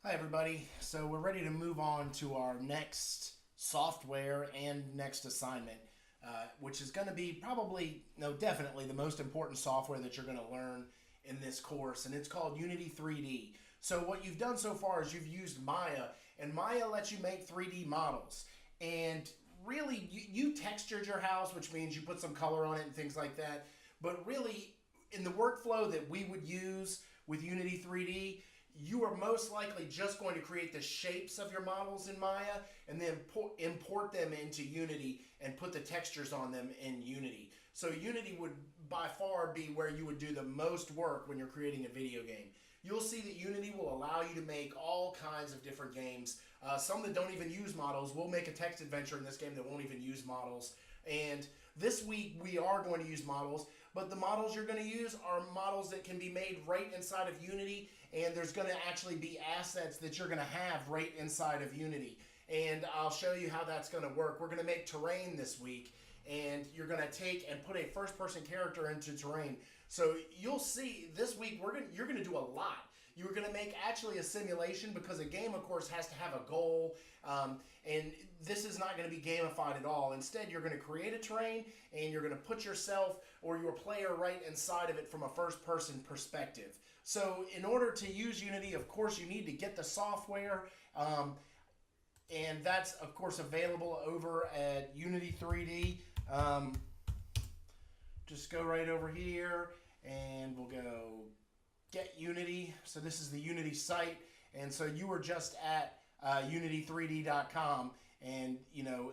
Hi everybody. So we're ready to move on to our next software and next assignment, which is going to be probably, no, definitely the most important software that you're going to learn in this course, and it's called Unity 3D. So what you've done so far is you've used Maya, and Maya lets you make 3D models. And really, you textured your house, which means you put some color on it and things like that. But really, in the workflow that we would use with Unity 3D, you are most likely just going to create the shapes of your models in Maya and then import them into Unity and put the textures on them in Unity. So Unity would by far be where you would do the most work when you're creating a video game. You'll see that Unity will allow you to make all kinds of different games. Some that don't even use models. We'll make a text adventure in this game that won't even use models. And this week we are going to use models, but the models you're going to use are models that can be made right inside of Unity, and there's going to actually be assets that you're going to have right inside of Unity. And I'll show you how that's going to work. We're going to make terrain this week, and you're going to take and put a first-person character into terrain. So you'll see this week you're going to do a lot. You're going to make actually a simulation because a game, of course, has to have a goal, and this is not going to be gamified at all. Instead, you're going to create a terrain, and you're going to put yourself or your player right inside of it from a first-person perspective. So in order to use Unity, of course, you need to get the software, and that's, of course, available over at Unity 3D. Just go right over here, and we'll go Get Unity. So this is the Unity site, and so you were just at unity3d.com, and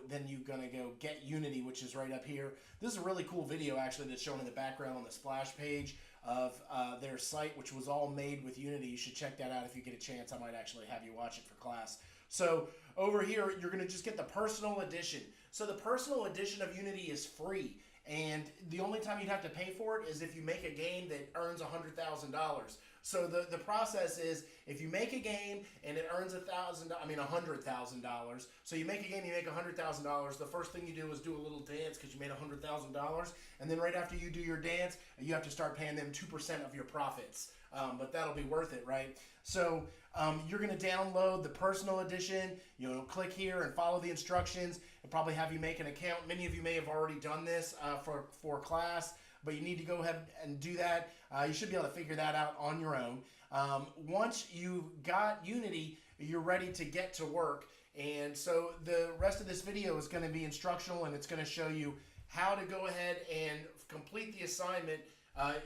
then you're gonna go Get Unity, which is right up here. This is a really cool video actually that's shown in the background on the splash page of their site, which was all made with Unity. You should check that out if you get a chance. I might actually have you watch it for class. So over here, you're gonna just get the personal edition. So the personal edition of Unity is free. And the only time you'd have to pay for it is if you make a game that earns $100,000. So the process is if you make a game and it earns $100,000. So you make a game, you make $100,000. The first thing you do is do a little dance because you made $100,000, and then right after you do your dance, you have to start paying them 2% of your profits. But that'll be worth it, right? So you're going to download the personal edition. Click here and follow the instructions. It'll probably have you make an account. Many of you may have already done this for class, but you need to go ahead and do that. You should be able to figure that out on your own. Once you've got Unity, you're ready to get to work. And so the rest of this video is going to be instructional, and it's going to show you how to go ahead and complete the assignment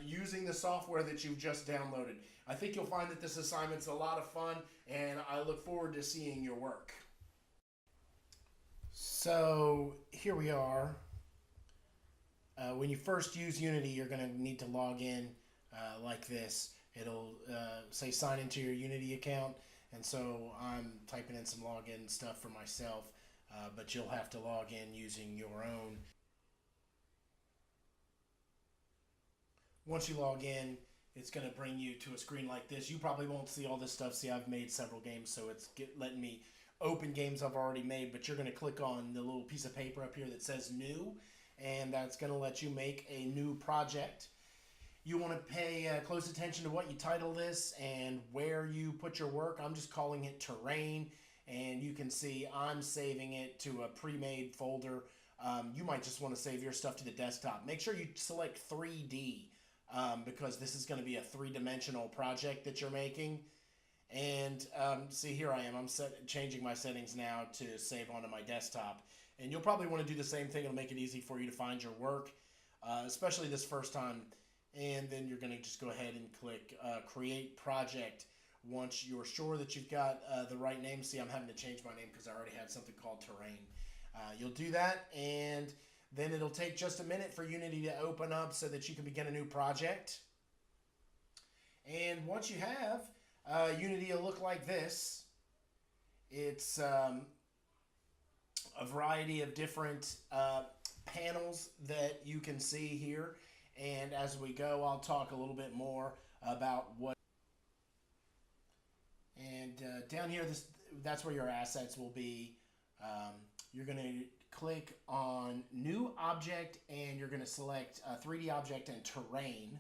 using the software that you've just downloaded. I think you'll find that this assignment's a lot of fun, and I look forward to seeing your work. So here we are. When you first use Unity, you're going to need to log in like this. It'll say sign into your Unity account, and so I'm typing in some login stuff for myself, but you'll have to log in using your own. Once you log in, it's going to bring you to a screen like this. You probably won't see all this stuff. See, I've made several games, so it's letting me open games I've already made, but you're going to click on the little piece of paper up here that says new, and that's going to let you make a new project. You want to pay close attention to what you title this and where you put your work. I'm just calling it terrain, and you can see I'm saving it to a pre-made folder. You might just want to save your stuff to the desktop. Make sure you select 3D. Because this is going to be a three-dimensional project that you're making. And see, here I am. I'm changing my settings now to save onto my desktop. And you'll probably want to do the same thing. It'll make it easy for you to find your work, especially this first time. And then you're going to just go ahead and click Create Project once you're sure that you've got the right name. See, I'm having to change my name because I already had something called Terrain. You'll do that, and then it'll take just a minute for Unity to open up so that you can begin a new project. And once you have, Unity will look like this. It's a variety of different panels that you can see here. And as we go, I'll talk a little bit more about what. And down here, that's where your assets will be. You're going to click on New Object, and you're going to select 3D Object and Terrain.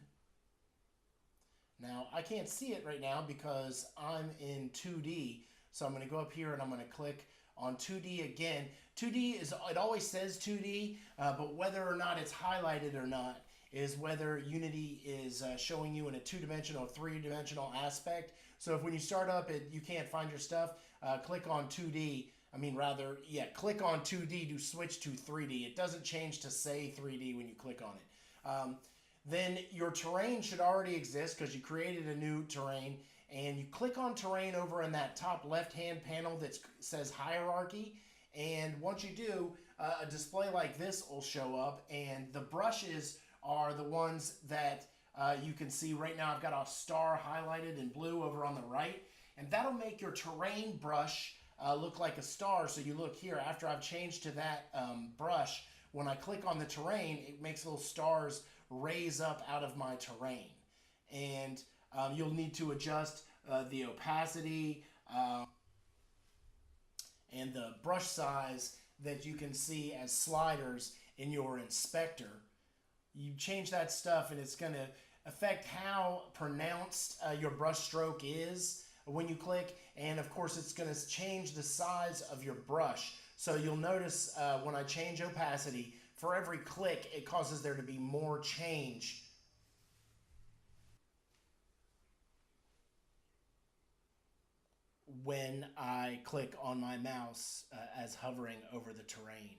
Now, I can't see it right now because I'm in 2D. So I'm going to go up here and I'm going to click on 2D again. 2D is, it always says 2D, but whether or not it's highlighted or not is whether Unity is showing you in a two-dimensional, three-dimensional aspect. So if when you start up, you can't find your stuff, click on 2D. Click on 2D to switch to 3D. It doesn't change to say 3D when you click on it. Then your terrain should already exist because you created a new terrain, and you click on terrain over in that top left-hand panel that says hierarchy. And once you do, a display like this will show up, and the brushes are the ones that you can see right now. I've got a star highlighted in blue over on the right, and that'll make your terrain brush look like a star. So you look here, after I've changed to that brush, when I click on the terrain, it makes little stars raise up out of my terrain. And you'll need to adjust the opacity and the brush size that you can see as sliders in your inspector. You change that stuff and it's going to affect how pronounced your brush stroke is when you click, and of course it's going to change the size of your brush. So you'll notice when I change opacity, for every click it causes there to be more change when I click on my mouse as hovering over the terrain.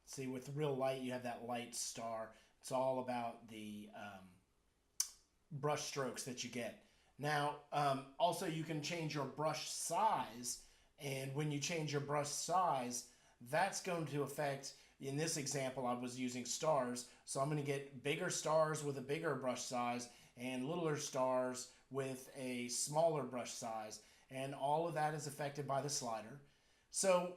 See, with real light, you have that light star. It's all about the brush strokes that you get. Now, also you can change your brush size, and when you change your brush size, that's going to affect, in this example, I was using stars, so I'm going to get bigger stars with a bigger brush size and littler stars with a smaller brush size, and all of that is affected by the slider. So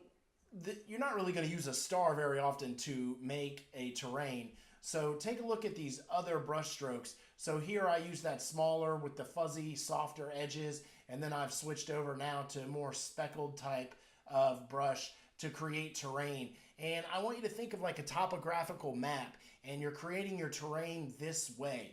you're not really going to use a star very often to make a terrain. So take a look at these other brush strokes. So here I use that smaller with the fuzzy, softer edges, and then I've switched over now to a more speckled type of brush to create terrain. And I want you to think of like a topographical map, and you're creating your terrain this way.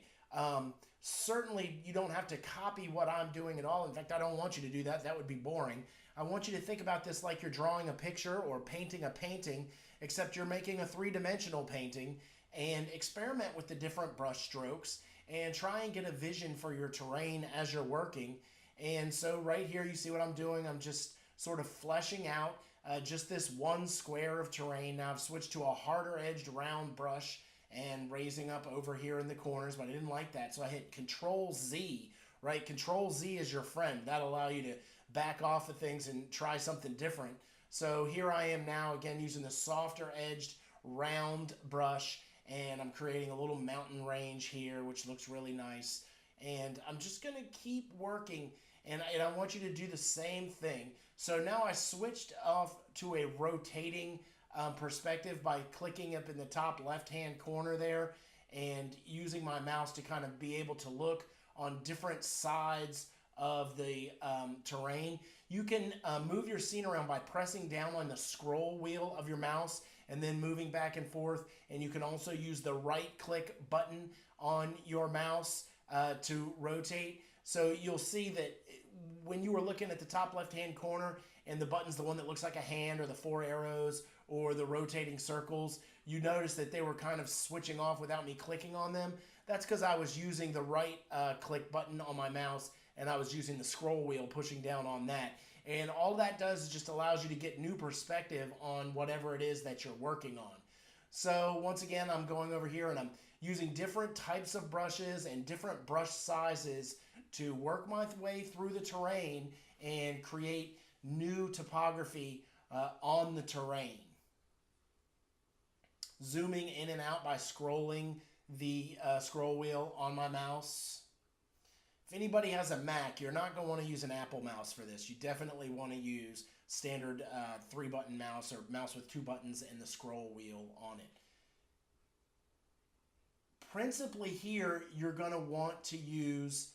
Certainly you don't have to copy what I'm doing at all. In fact, I don't want you to do that. That would be boring. I want you to think about this like you're drawing a picture or painting a painting, except you're making a three-dimensional painting, and experiment with the different brush strokes and try and get a vision for your terrain as you're working. And so right here, you see what I'm doing. I'm just sort of fleshing out just this one square of terrain. Now I've switched to a harder edged round brush and raising up over here in the corners, but I didn't like that. So I hit Control Z, right? Control Z is your friend. That'll allow you to back off of things and try something different. So here I am now, again, using the softer edged round brush, and I'm creating a little mountain range here, which looks really nice. And I'm just gonna keep working, and I want you to do the same thing. So now I switched off to a rotating perspective by clicking up in the top left-hand corner there and using my mouse to kind of be able to look on different sides of the terrain. You can move your scene around by pressing down on the scroll wheel of your mouse and then moving back and forth. And you can also use the right-click button on your mouse to rotate. So you'll see that when you were looking at the top left-hand corner and the button's the one that looks like a hand, or the 4 arrows, or the rotating circles, you notice that they were kind of switching off without me clicking on them. That's because I was using the right click button on my mouse, and I was using the scroll wheel pushing down on that. And all that does is just allows you to get new perspective on whatever it is that you're working on. So once again, I'm going over here and I'm using different types of brushes and different brush sizes to work my way through the terrain and create new topography on the terrain. Zooming in and out by scrolling the scroll wheel on my mouse. If anybody has a Mac, you're not going to want to use an Apple mouse for this. You definitely want to use standard 3-button mouse, or mouse with 2 buttons and the scroll wheel on it. Principally here, you're going to want to use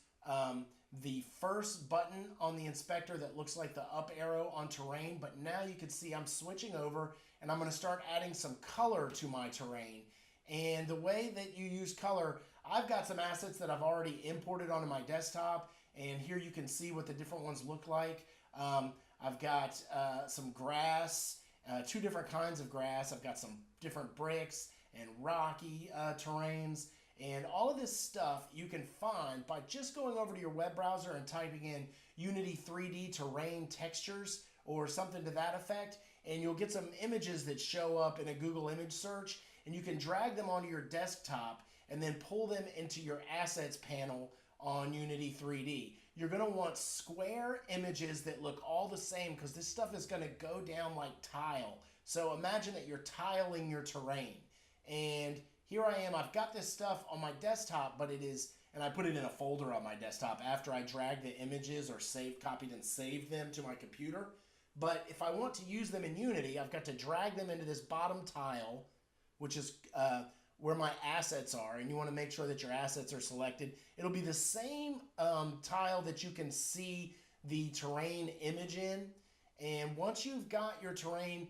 the first button on the inspector that looks like the up arrow on terrain, but now you can see I'm switching over and I'm going to start adding some color to my terrain. And the way that you use color, I've got some assets that I've already imported onto my desktop, and here you can see what the different ones look like. I've got some grass, two different kinds of grass. I've got some different bricks and rocky terrains. And all of this stuff you can find by just going over to your web browser and typing in Unity 3D terrain textures or something to that effect. And you'll get some images that show up in a Google image search. And you can drag them onto your desktop and then pull them into your assets panel on Unity 3D. You're going to want square images that look all the same because this stuff is going to go down like tile. So imagine that you're tiling your terrain. And here I am, I've got this stuff on my desktop, but it is, and I put it in a folder on my desktop after I dragged the images or copied and saved them to my computer. But if I want to use them in Unity, I've got to drag them into this bottom tile, which is where my assets are, and you want to make sure that your assets are selected. It'll be the same tile that you can see the terrain image in. And once you've got your terrain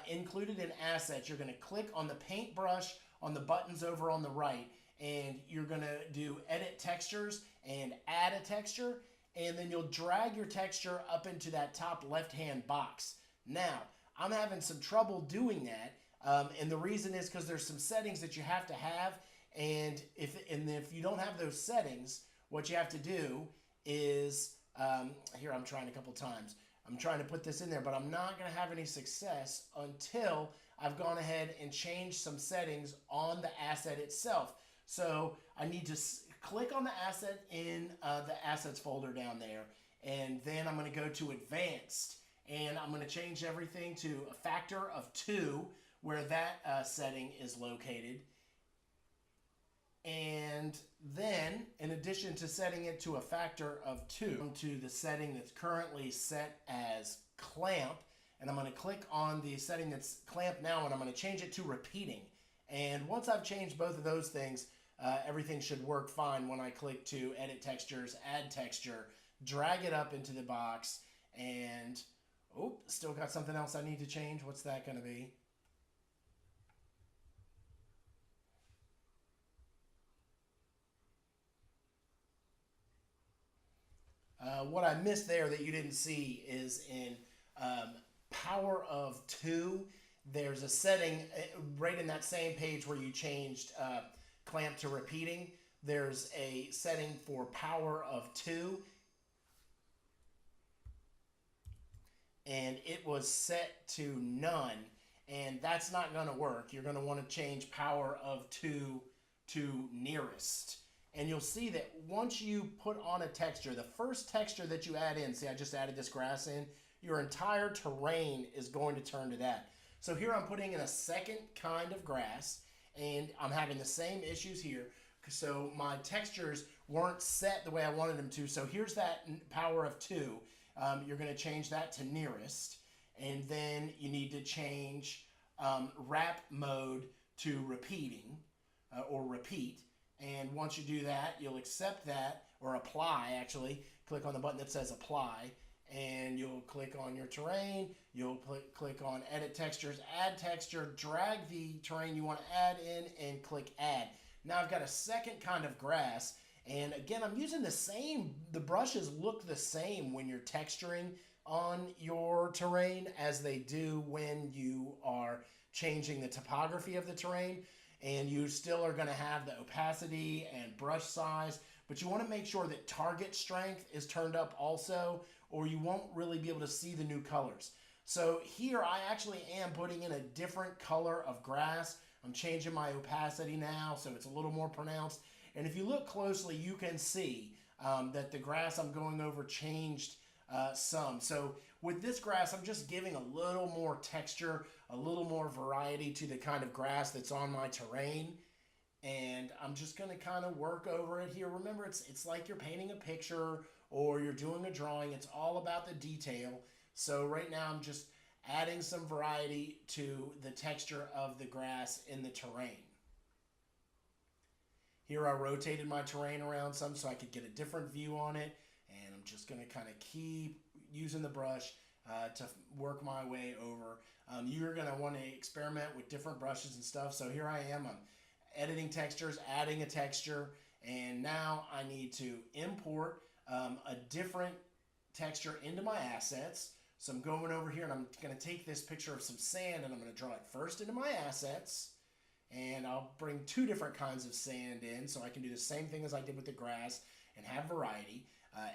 included in assets, you're going to click on the paintbrush on the buttons over on the right, and you're going to do edit textures and add a texture, and then you'll drag your texture up into that top left hand box. Now I'm having some trouble doing that, and the reason is because there's some settings that you have to have, and if you don't have those settings, what you have to do is here I'm trying a couple times. I'm trying to put this in there, but I'm not going to have any success until I've gone ahead and changed some settings on the asset itself. So I need to click on the asset in the assets folder down there, and then I'm going to go to advanced, and I'm going to change everything to a factor of 2 where that setting is located. And then, in addition to setting it to a factor of 2, to the setting that's currently set as clamp, and I'm going to click on the setting that's clamp now, and I'm going to change it to repeating. And once I've changed both of those things, everything should work fine when I click to edit textures, add texture, drag it up into the box, and oh, still got something else I need to change. What's that going to be? What I missed there that you didn't see is in power of 2, there's a setting right in that same page where you changed clamp to repeating. There's a setting for power of 2, and it was set to none, and that's not going to work. You're going to want to change power of 2 to nearest. And you'll see that once you put on a texture, the first texture that you add in, see I just added this grass in, your entire terrain is going to turn to that. So here I'm putting in a second kind of grass, and I'm having the same issues here. So my textures weren't set the way I wanted them to. So here's that power of 2. You're going to change that to nearest. And then you need to change wrap mode to repeating or repeat. And once you do that, you'll accept that, or apply actually. Click on the button that says apply, and you'll click on your terrain. You'll click on edit textures, add texture, drag the terrain you want to add in, and click add. Now I've got a second kind of grass, and again I'm using the brushes look the same when you're texturing on your terrain as they do when you are changing the topography of the terrain. And you still are going to have the opacity and brush size, but you want to make sure that target strength is turned up also, or you won't really be able to see the new colors. So here I actually am putting in a different color of grass. I'm changing my opacity now so it's a little more pronounced. And if you look closely, you can see that the grass I'm going over changed some. So with this grass, I'm just giving a little more texture, a little more variety to the kind of grass that's on my terrain. And I'm just going to kind of work over it here. Remember, it's like you're painting a picture or you're doing a drawing. It's all about the detail. So right now I'm just adding some variety to the texture of the grass in the terrain. Here I rotated my terrain around some so I could get a different view on it. And I'm just going to kind of keep using the brush to work my way over. You're going to want to experiment with different brushes and stuff. So here I am. I'm editing textures, adding a texture, and now I need to import a different texture into my assets. So I'm going over here and I'm going to take this picture of some sand and I'm going to draw it first into my assets. And I'll bring two different kinds of sand in so I can do the same thing as I did with the grass and have variety.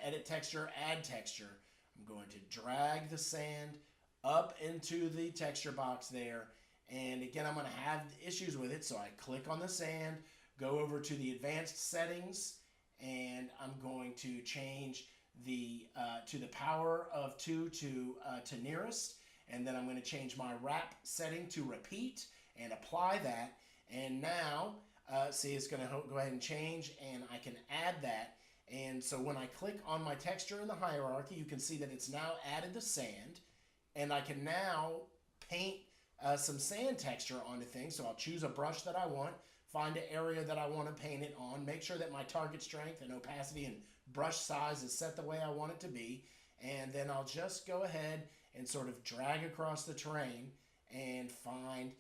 Edit texture, add texture. I'm going to drag the sand up into the texture box there. And again, I'm going to have issues with it. So I click on the sand, go over to the advanced settings, and I'm going to change the to the power of 2 to nearest. And then I'm going to change my wrap setting to repeat and apply that. And now, see, it's going to go ahead and change, and I can add that. And so when I click on my texture in the hierarchy, you can see that it's now added the sand. And I can now paint some sand texture onto things. So I'll choose a brush that I want, find an area that I want to paint it on, make sure that my target strength and opacity and brush size is set the way I want it to be. And then I'll just go ahead and sort of drag across the terrain and find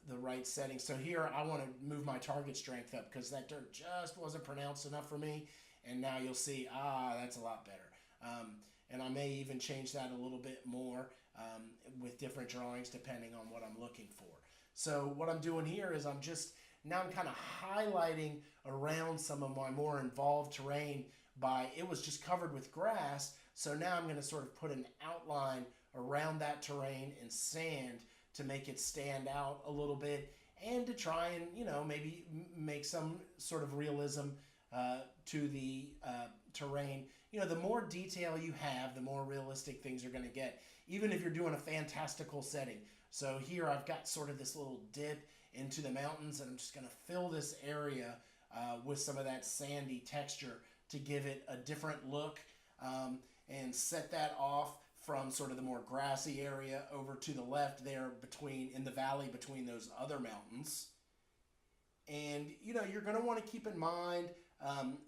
the right setting. So here I want to move my target strength up because that dirt just wasn't pronounced enough for me. And now you'll see, that's a lot better. And I may even change that a little bit more with different drawings depending on what I'm looking for. So what I'm doing here is I'm kind of highlighting around some of my more involved terrain it was just covered with grass. So now I'm going to sort of put an outline around that terrain in sand to make it stand out a little bit and to try and, maybe make some sort of realism to the terrain. The more detail you have, the more realistic things are going to get, even if you're doing a fantastical setting. So here I've got sort of this little dip into the mountains, and I'm just going to fill this area with some of that sandy texture to give it a different look and set that off from sort of the more grassy area over to the left there in the valley between those other mountains. And, you're going to want to keep in mind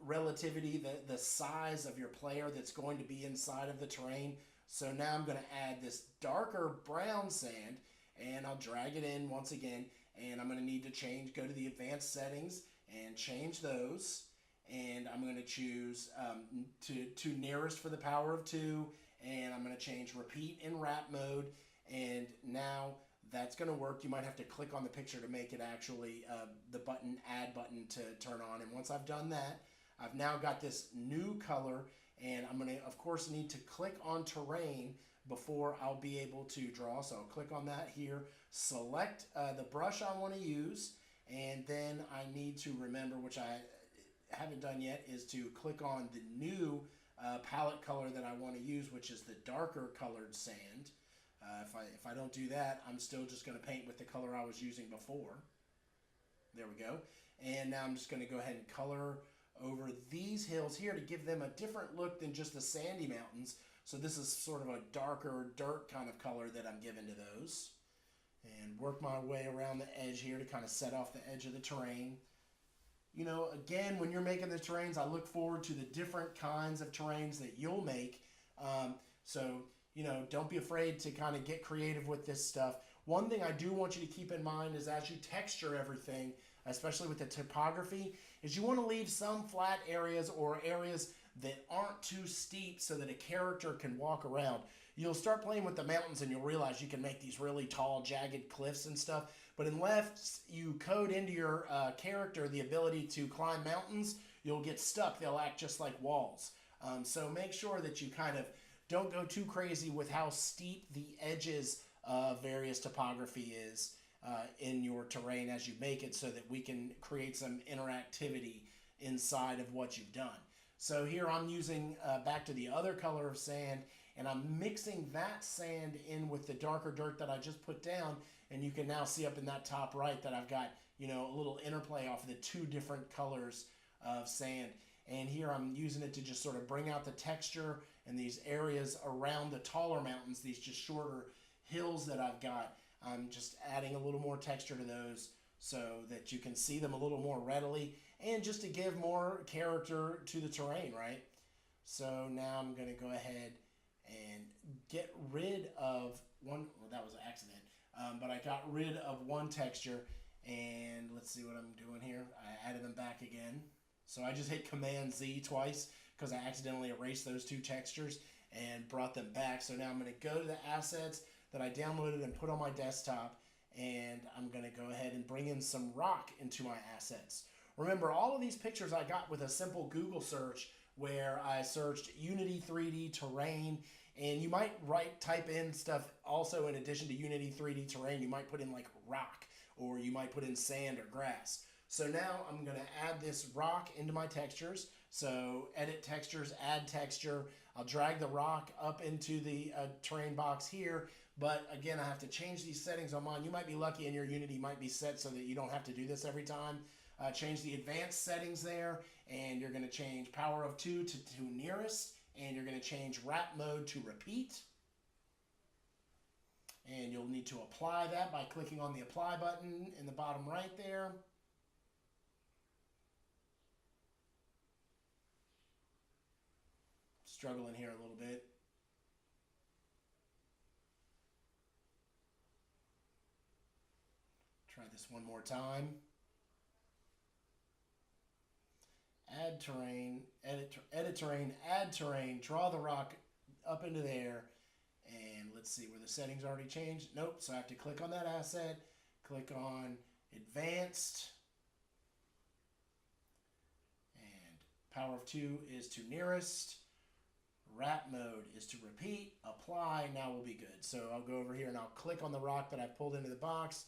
relativity, the size of your player that's going to be inside of the terrain. So now I'm going to add this darker brown sand, and I'll drag it in once again, and I'm going to need to go to the advanced settings and change those. And I'm going to choose to nearest for the power of 2, and I'm going to change repeat in wrap mode. And now that's going to work. You might have to click on the picture to make it actually the add button to turn on. And once I've done that, I've now got this new color, and I'm going to, of course, need to click on terrain before I'll be able to draw. So I'll click on that here, select the brush I want to use, and then I need to remember, which I haven't done yet, is to click on the new palette color that I want to use, which is the darker colored sand. If I don't do that, I'm still just going to paint with the color I was using before. There we go. And now I'm just going to go ahead and color over these hills here to give them a different look than just the sandy mountains. So this is sort of a darker dirt kind of color that I'm giving to those. And work my way around the edge here to kind of set off the edge of the terrain. Again, when you're making the terrains, I look forward to the different kinds of terrains that you'll make. Don't be afraid to kind of get creative with this stuff. One thing I do want you to keep in mind is as you texture everything, especially with the topography, is you want to leave some flat areas or areas that aren't too steep so that a character can walk around. You'll start playing with the mountains and you'll realize you can make these really tall, jagged cliffs and stuff. But unless you code into your character the ability to climb mountains, you'll get stuck. They'll act just like walls. So make sure that you kind of don't go too crazy with how steep the edges of various topography is in your terrain as you make it, so that we can create some interactivity inside of what you've done. So here I'm using back to the other color of sand, and I'm mixing that sand in with the darker dirt that I just put down. And you can now see up in that top right that I've got, a little interplay off of the two different colors of sand. And here I'm using it to just sort of bring out the texture and these areas around the taller mountains, these just shorter hills that I've got. I'm just adding a little more texture to those so that you can see them a little more readily and just to give more character to the terrain, right? So now I'm going to go ahead and get rid of one. Well, that was an accident. But I got rid of one texture, And let's see what I'm doing here. I added them back again. So I just hit Command Z twice because I accidentally erased those two textures and brought them back. So now I'm going to go to the assets that I downloaded and put on my desktop, and I'm going to go ahead and bring in some rock into my assets. Remember, all of these pictures I got with a simple Google search where I searched Unity 3D terrain, and you might type in stuff also in addition to Unity 3D terrain. You might put in like rock, or you might put in sand or grass. So now I'm going to add this rock into my textures. So edit textures, add texture. I'll drag the rock up into the terrain box here. But again, I have to change these settings on mine. You might be lucky and your Unity might be set so that you don't have to do this every time. Change the advanced settings there, and you're going to change power of 2 to nearest, and you're going to change wrap mode to repeat. And you'll need to apply that by clicking on the apply button in the bottom right there. Struggling here a little bit. Try this one more time. Add terrain, edit terrain, add terrain, draw the rock up into there, and let's see where the settings already changed. Nope, so I have to click on that asset, click on advanced, and power of 2 is to nearest, wrap mode is to repeat, apply, now we'll be good. So I'll go over here and I'll click on the rock that I pulled into the box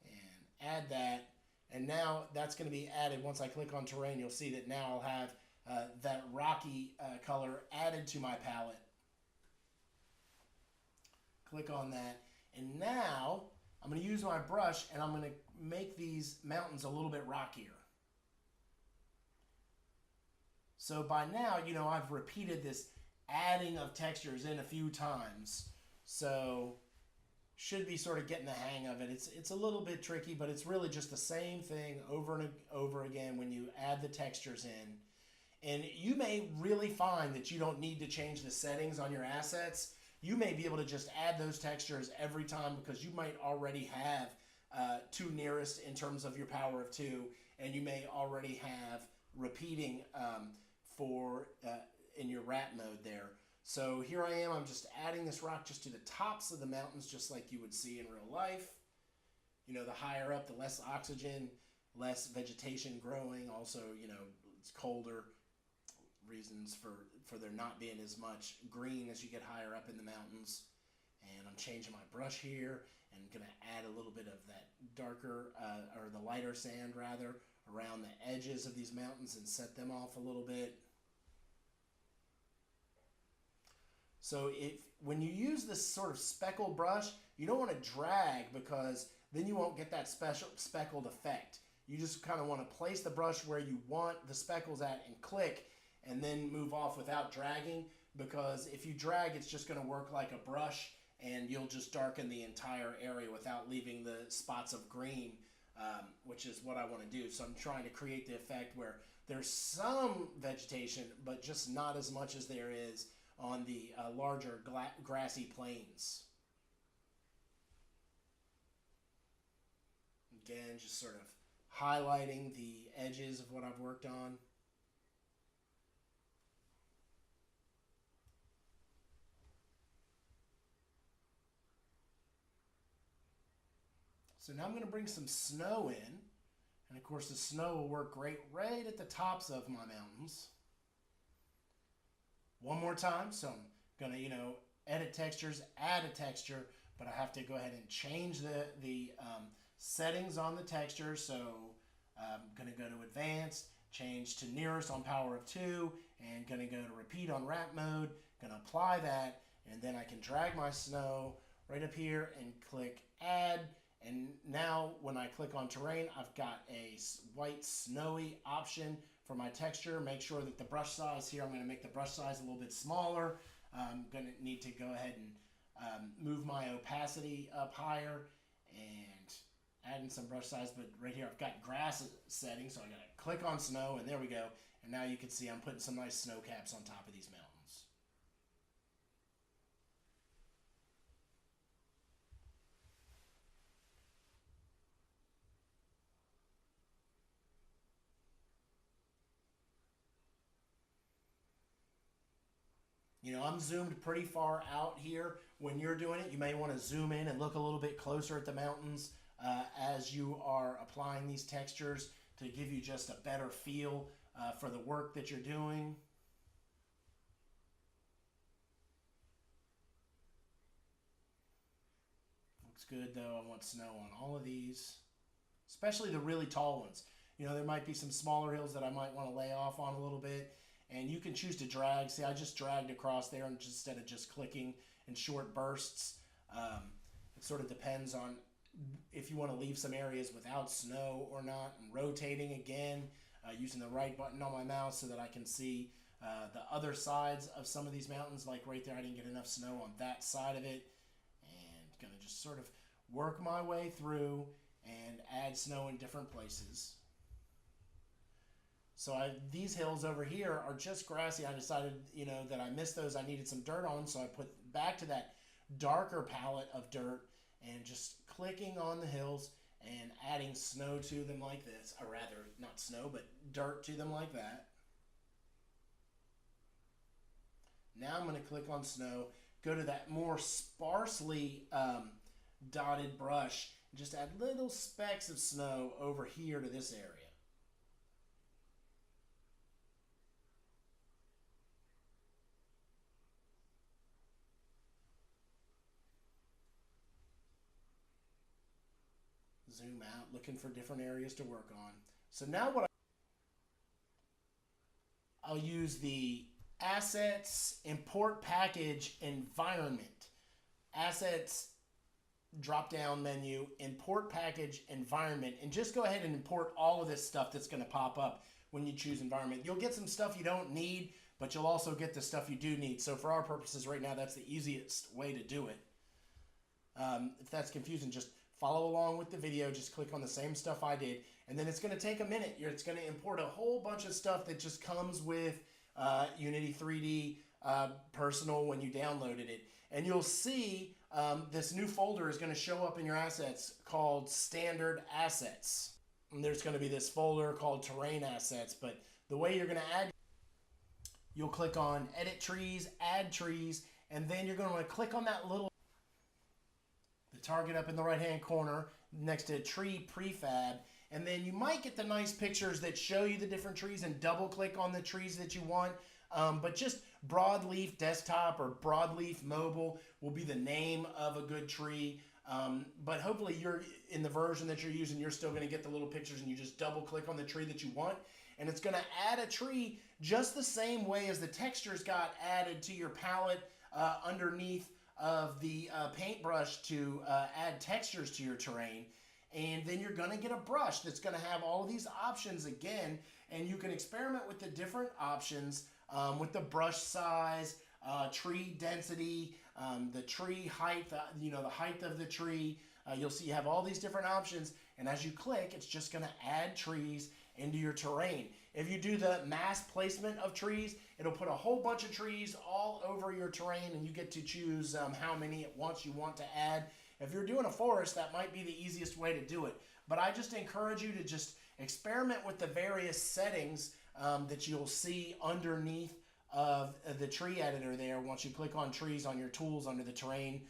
and add that. And now that's going to be added. Once I click on terrain, you'll see that now I'll have that rocky color added to my palette. Click on that. And now I'm going to use my brush and I'm going to make these mountains a little bit rockier. So by now, you know, I've repeated this adding of textures in a few times. So should be sort of getting the hang of it. It's a little bit tricky, but it's really just the same thing over and over again when you add the textures in. And you may really find that you don't need to change the settings on your assets. You may be able to just add those textures every time because you might already have 2 nearest in terms of your power of 2, and you may already have repeating in your wrap mode there. So here I am, I'm just adding this rock just to the tops of the mountains, just like you would see in real life. You know, the higher up, the less oxygen, less vegetation growing. Also, you know, it's colder, reasons for there not being as much green as you get higher up in the mountains. And I'm changing my brush here and gonna add a little bit of that darker, or the lighter sand rather, around the edges of these mountains and set them off a little bit. So when you use this sort of speckle brush, you don't want to drag because then you won't get that special speckled effect. You just kind of want to place the brush where you want the speckles at and click, and then move off without dragging, because if you drag, it's just going to work like a brush and you'll just darken the entire area without leaving the spots of green, which is what I want to do. So I'm trying to create the effect where there's some vegetation, but just not as much as there is on the larger grassy plains. Again, just sort of highlighting the edges of what I've worked on. So now I'm going to bring some snow in. And of course the snow will work great right at the tops of my mountains. One more time, so I'm going to, you know, edit textures, add a texture, but I have to go ahead and change the settings on the texture. So I'm going to go to advanced, change to nearest on power of 2, and going to go to repeat on wrap mode, going to apply that, and then I can drag my snow right up here and click add. And now when I click on terrain, I've got a white snowy option for my texture. Make sure that the brush size here, I'm going to make the brush size a little bit smaller. I'm going to need to go ahead and move my opacity up higher and add in some brush size. But right here I've got grass setting, so I got to click on snow, and there we go. And now you can see I'm putting some nice snow caps on top of these mountains. I'm zoomed pretty far out here. When you're doing it, you may want to zoom in and look a little bit closer at the mountains as you are applying these textures to give you just a better feel for the work that you're doing. Looks good though. I want snow on all of these, especially the really tall ones. There might be some smaller hills that I might want to lay off on a little bit, and you can choose to drag. See, I just dragged across there instead of just clicking in short bursts. It sort of depends on if you want to leave some areas without snow or not, and rotating again, using the right button on my mouse so that I can see the other sides of some of these mountains. Like right there, I didn't get enough snow on that side of it, and gonna just sort of work my way through and add snow in different places. So these hills over here are just grassy. I decided, that I missed those. I needed some dirt on them, so I put back to that darker palette of dirt and just clicking on the hills and adding snow to them like this. Or rather, not snow, but dirt to them like that. Now I'm going to click on snow, go to that more sparsely dotted brush, and just add little specks of snow over here to this area. Zoom out, looking for different areas to work on. So now I'll use the Assets, Import Package, Environment. Assets, drop-down menu, Import Package, Environment, and just go ahead and import all of this stuff that's going to pop up when you choose Environment. You'll get some stuff you don't need, but you'll also get the stuff you do need. So for our purposes right now, that's the easiest way to do it. If that's confusing, just follow along with the video. Just click on the same stuff I did, and then it's going to take a minute. It's going to import a whole bunch of stuff that just comes with Unity 3D Personal when you downloaded it. And you'll see this new folder is going to show up in your assets called Standard Assets. And there's going to be this folder called Terrain Assets, but the way you're going to add, you'll click on Edit Trees, Add Trees, and then you're going to want to click on that little target up in the right hand corner next to tree prefab, and then you might get the nice pictures that show you the different trees and double click on the trees that you want, but just broadleaf desktop or broadleaf mobile will be the name of a good tree, but hopefully you're in the version that you're using, you're still going to get the little pictures, and you just double click on the tree that you want, and it's going to add a tree just the same way as the textures got added to your palette underneath of the paintbrush to add textures to your terrain. And then you're going to get a brush that's going to have all of these options again, and you can experiment with the different options with the brush size, tree density, the tree height, the height of the tree. You'll see you have all these different options, and as you click, it's just going to add trees into your terrain. If you do the mass placement of trees, it'll put a whole bunch of trees all over your terrain, and you get to choose how many at once you want to add. If you're doing a forest, that might be the easiest way to do it. But I just encourage you to just experiment with the various settings that you'll see underneath of the tree editor there once you click on trees on your tools under the terrain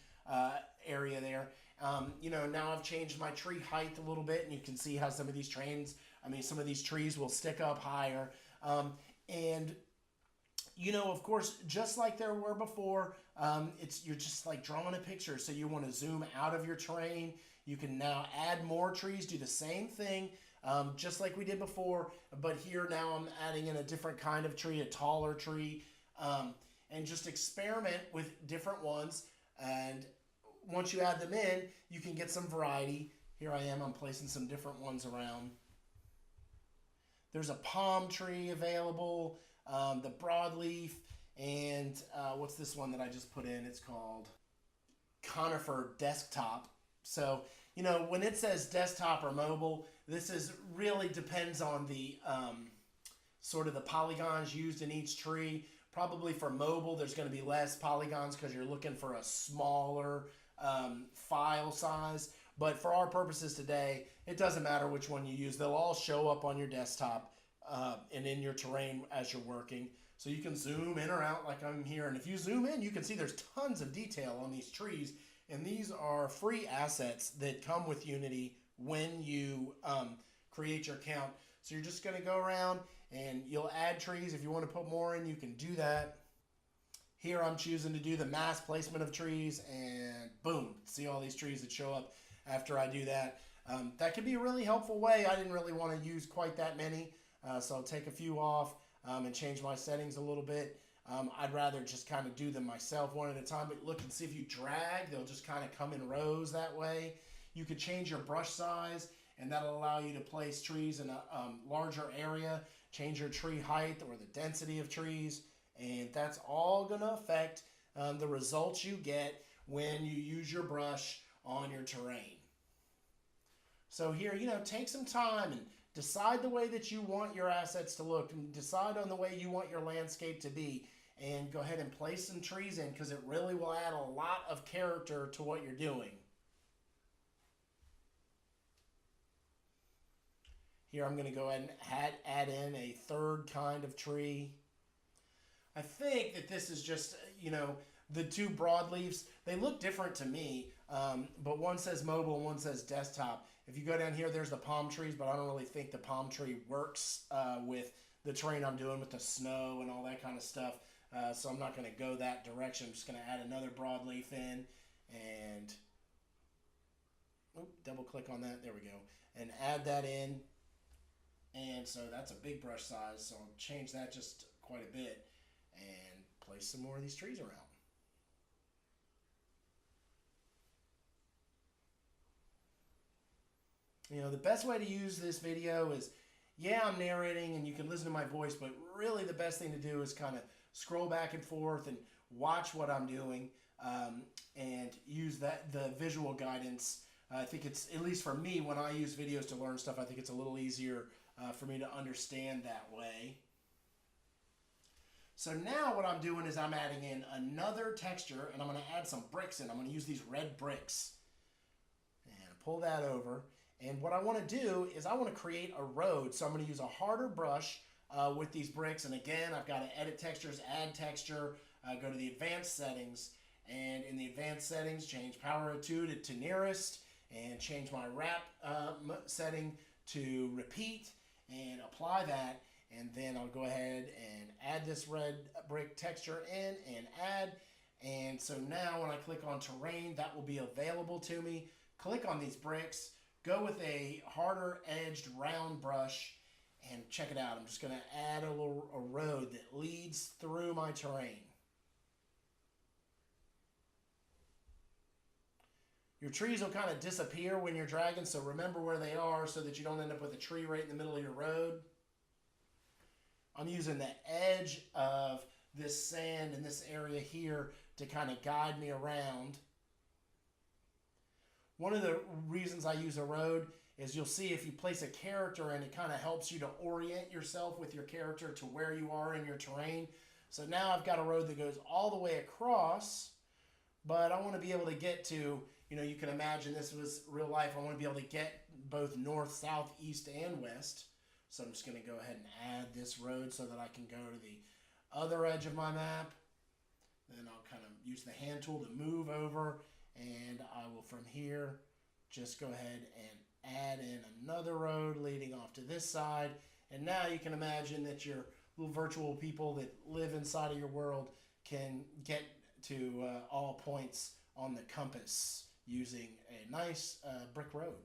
area there. Now I've changed my tree height a little bit, and you can see how some of these some of these trees will stick up higher. And of course, just like there were before, you're just like drawing a picture. So you want to zoom out of your terrain. You can now add more trees, do the same thing, just like we did before. But here now I'm adding in a different kind of tree, a taller tree, and just experiment with different ones. And once you add them in, you can get some variety. Here I am, I'm placing some different ones around. There's a palm tree available, the broadleaf, and what's this one that I just put in? It's called Conifer Desktop. So, when it says desktop or mobile, this really depends on the sort of the polygons used in each tree. Probably for mobile, there's going to be less polygons because you're looking for a smaller file size. But for our purposes today, it doesn't matter which one you use. They'll all show up on your desktop and in your terrain as you're working. So you can zoom in or out like I'm here. And if you zoom in, you can see there's tons of detail on these trees. And these are free assets that come with Unity when you create your account. So you're just going to go around and you'll add trees. If you want to put more in, you can do that. Here I'm choosing to do the mass placement of trees, and boom, see all these trees that show up after I do that. That could be a really helpful way. I didn't really want to use quite that many, so I'll take a few off and change my settings a little bit. I'd rather just kind of do them myself one at a time, but look and see if you drag, they'll just kind of come in rows that way. You could change your brush size, and that'll allow you to place trees in a larger area, change your tree height or the density of trees, and that's all going to affect the results you get when you use your brush on your terrain. So here, take some time and decide the way that you want your assets to look, and decide on the way you want your landscape to be, and go ahead and place some trees in, because it really will add a lot of character to what you're doing. Here I'm going to go ahead and add in a third kind of tree. I think that this is just, the two broadleafs. They look different to me, but one says mobile and one says desktop. If you go down here, there's the palm trees, but I don't really think the palm tree works with the terrain I'm doing with the snow and all that kind of stuff. So I'm not going to go that direction. I'm just going to add another broadleaf in and double click on that. There we go. And add that in. And so that's a big brush size, so I'll change that just quite a bit and place some more of these trees around. The best way to use this video is, I'm narrating and you can listen to my voice, but really the best thing to do is kind of scroll back and forth and watch what I'm doing and use the visual guidance. I think it's, at least for me, when I use videos to learn stuff, I think it's a little easier for me to understand that way. So now what I'm doing is I'm adding in another texture, and I'm going to add some bricks in. I'm going to use these red bricks. And pull that over. And what I want to do is I want to create a road. So I'm going to use a harder brush with these bricks. And again, I've got to edit textures, add texture, go to the advanced settings. And in the advanced settings, change power of 2 to nearest, and change my wrap setting to repeat, and apply that. And then I'll go ahead and add this red brick texture in and add. And so now when I click on terrain, that will be available to me. Click on these bricks, go with a harder edged round brush, and check it out. I'm just going to add a road that leads through my terrain. Your trees will kind of disappear when you're dragging, so remember where they are so that you don't end up with a tree right in the middle of your road. I'm using the edge of this sand in this area here to kind of guide me around. One of the reasons I use a road is you'll see if you place a character in, it kind of helps you to orient yourself with your character to where you are in your terrain. So now I've got a road that goes all the way across, but I want to be able to get to, you can imagine this was real life. I want to be able to get both north, south, east, and west. So I'm just going to go ahead and add this road so that I can go to the other edge of my map. Then I'll kind of use the hand tool to move over, and I will from here just go ahead and add in another road leading off to this side. And now you can imagine that your little virtual people that live inside of your world can get to all points on the compass using a nice brick road.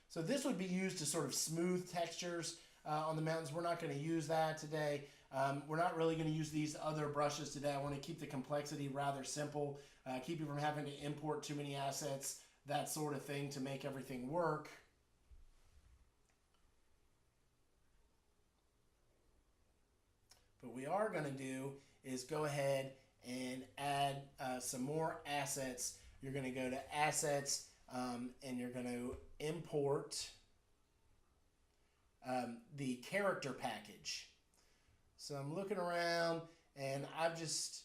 So this would be used to sort of smooth textures on the mountains. We're not going to use that today. We're not really going to use these other brushes today. I want to keep the complexity rather simple, keep you from having to import too many assets, that sort of thing, to make everything work. What we are going to do is go ahead and add some more assets. You're going to go to Assets, and you're going to import the character package. So I'm looking around, and I've just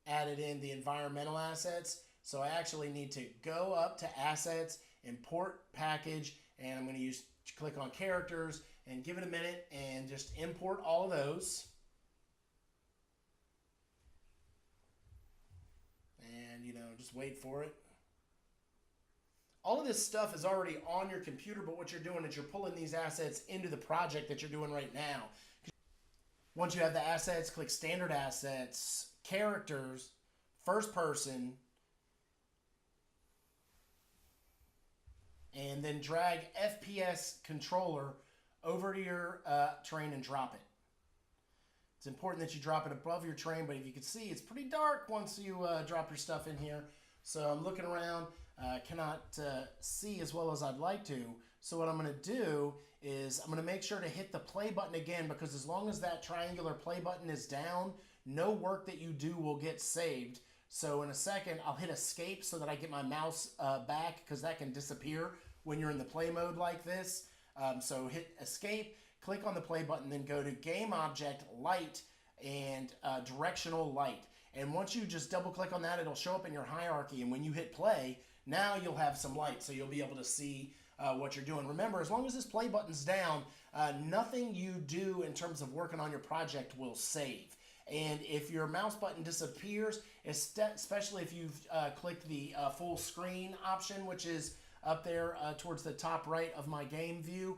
added in the environmental assets. So I actually need to go up to Assets import package, and I'm going to click on characters and give it a minute and just import all of those. And, just wait for it. All of this stuff is already on your computer, but what you're doing is you're pulling these assets into the project that you're doing right now. Once you have the assets, click Standard Assets, Characters, First Person, and then drag FPS Controller over to your terrain and drop it. It's important that you drop it above your terrain, but if you can see, it's pretty dark once you drop your stuff in here. So I'm looking around, cannot see as well as I'd like to. So what I'm going to do is I'm going to make sure to hit the play button again, because as long as that triangular play button is down, no work that you do will get saved. So in a second, I'll hit escape so that I get my mouse back, because that can disappear when you're in the play mode like this. So hit escape, click on the play button, then go to game object, light, and directional light. And once you just double click on that, it'll show up in your hierarchy. And when you hit play, now you'll have some light, so you'll be able to see what you're doing. Remember, as long as this play button's down, nothing you do in terms of working on your project will save. And if your mouse button disappears, especially if you've clicked the full screen option, which is up there towards the top right of my game view,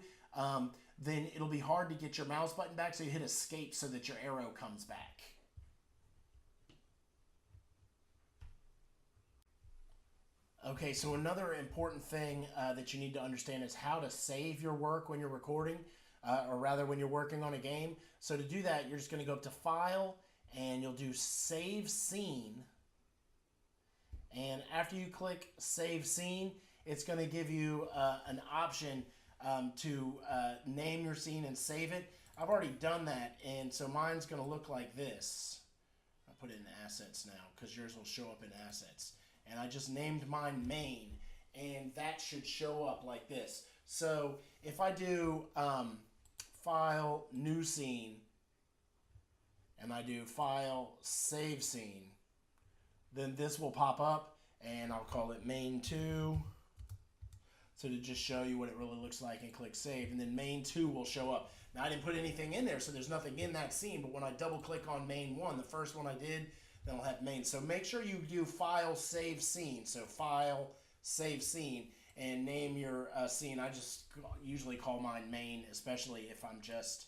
then it'll be hard to get your mouse button back, so you hit escape so that your arrow comes back. Okay, so another important thing that you need to understand is how to save your work when you're recording, or rather when you're working on a game. So to do that, you're just going to go up to File, and you'll do Save Scene. And after you click Save Scene, it's going to give you an option to name your scene and save it. I've already done that, and so mine's going to look like this. I'll put it in Assets now, because yours will show up in Assets. And I just named mine Main, and that should show up like this. So if I do File, New Scene, and I do File, Save Scene, then this will pop up, and I'll call it Main 2. So to just show you what it really looks like, and click Save, and then Main 2 will show up. Now I didn't put anything in there, so there's nothing in that scene, but when I double click on Main 1, the first one I did, then I'll have Main. So make sure you do File, Save Scene. So File, Save Scene, and name your scene. I just usually call mine Main, especially if I'm just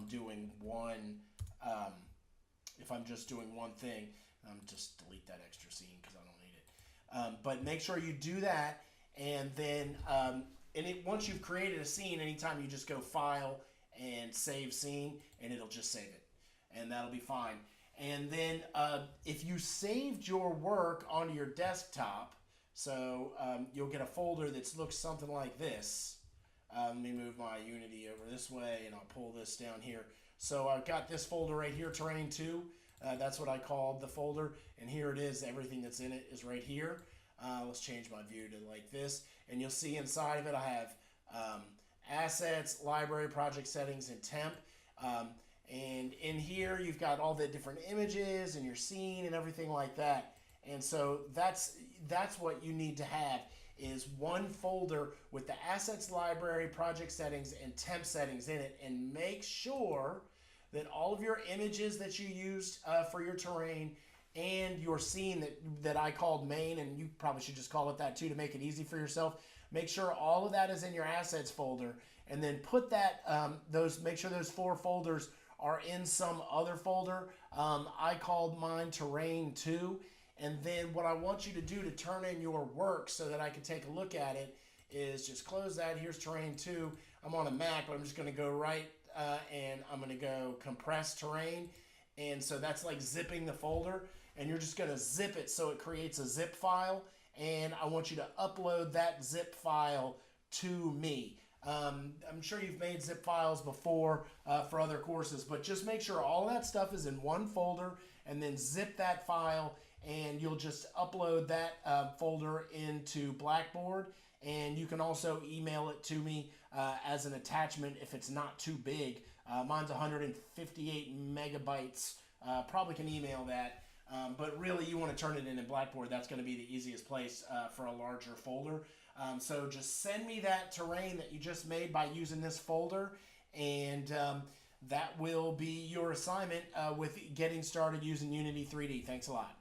doing one. If I'm just doing one thing, just delete that extra scene because I don't need it. But make sure you do that, and then once you've created a scene, anytime you just go File and Save Scene, and it'll just save it, and that'll be fine. And then if you saved your work onto your desktop, so you'll get a folder that looks something like this. Let me move my Unity over this way, and I'll pull this down here. So I've got this folder right here, Terrain 2. That's what I called the folder. And here it is. Everything that's in it is right here. Let's change my view to like this. And you'll see inside of it I have Assets, Library, Project Settings, and Temp. And in here, you've got all the different images and your scene and everything like that. And so that's what you need to have, is one folder with the Assets, Library, Project Settings, and Temp settings in it. And make sure that all of your images that you used for your terrain and your scene that I called Main, and you probably should just call it that too to make it easy for yourself. Make sure all of that is in your Assets folder, and then put that make sure those 4 folders are in some other folder. I called mine Terrain 2. And then what I want you to do to turn in your work so that I can take a look at it is just close that. Here's Terrain 2. I'm on a Mac, but I'm just going to go right and I'm going to go Compress Terrain. And so that's like zipping the folder. And you're just going to zip it so it creates a zip file. And I want you to upload that zip file to me. I'm sure you've made zip files before for other courses, but just make sure all that stuff is in one folder, and then zip that file, and you'll just upload that folder into Blackboard. And you can also email it to me as an attachment if it's not too big. Mine's 158 megabytes. Probably can email that. But really, you want to turn it in Blackboard. That's going to be the easiest place for a larger folder. So just send me that terrain that you just made by using this folder, and that will be your assignment with getting started using Unity 3D. Thanks a lot.